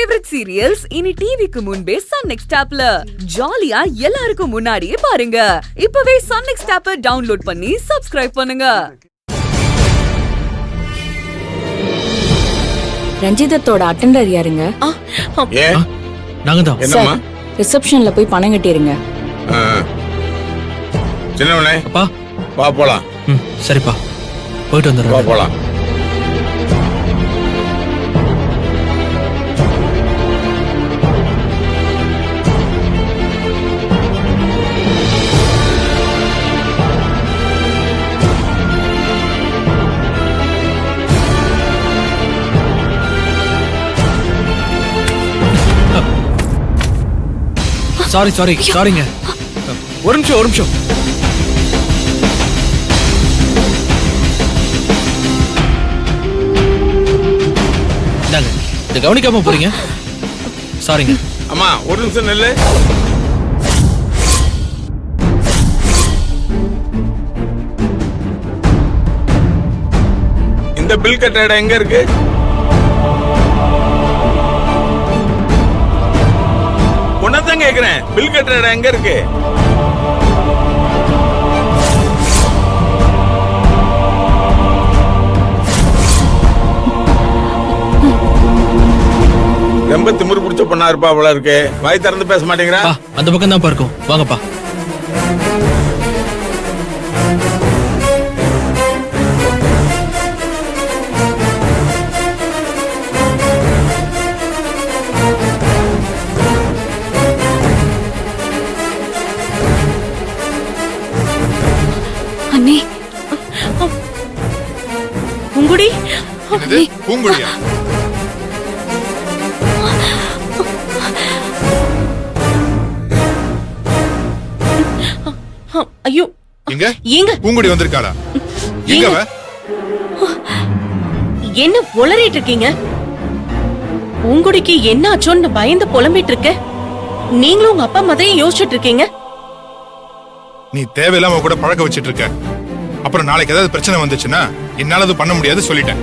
Favourite serials இனி டிவிக்கு முன்பே சன் நெக்ஸ்ட் ஆப்ல ஜாலியா எல்லாருக்கும் முன்னாடியே பாருங்க. இப்பவே சன் நெக்ஸ்ட் ஆப்பை டவுன்லோட் பண்ணி சப்ஸ்கிரைப் பண்ணுங்க. ரஞ்சிதத்தோட அட்டெண்டர் யாருங்க? நாங்க தான். என்னம்மா? ரிசப்ஷன்ல போய் பணம் கட்டிருங்க. சின்னவனே அப்பா வா போலாம். சரிப்பா, போயிட்டு வா வந்துடுறேன். போலாம். சாரிங்க. ஒரு நிமிஷம். இந்தாங்க, இதை கவனிக்காம போறீங்க. சாரிங்க. அம்மா ஒரு நிமிஷம் நெல்லு. இந்த பில் கட்ட இடம் எங்க இருக்கு? உன்னதான் கேக்குறேன், பில் கட்டுற இடம் எங்க இருக்கு? ரொம்ப திமிரு பிடிச்ச பொண்ணா இருப்பா போல இருக்கு. வாய் திறந்து பேச மாட்டேங்கிறா. அந்த பக்கம் தான் இருக்கும். வாங்கப்பா. அண்ணே, பூங்குடி. பூங்குடியா? ஐயோ, எங்க எங்க பூங்குடி வந்திருக்காளா? எங்க அவ? என்ன உளறிட்டு இருக்கீங்க? பூங்குடிக்கு என்ன ஆச்சோன்னு பயந்து புலம்பிட்டு இருக்க. நீங்களும் உங்க அப்பா மாதிரியே யோசிச்சுட்டு இருக்கீங்க. நீ தேவையில்லாம கூட பழக்க வச்சிட்டு இருக்க. அப்புறம் நாளைக்கு ஏதாவது பிரச்சனை வந்துச்சுன்னா என்னால அது பண்ண முடியாது சொல்லிட்டேன்.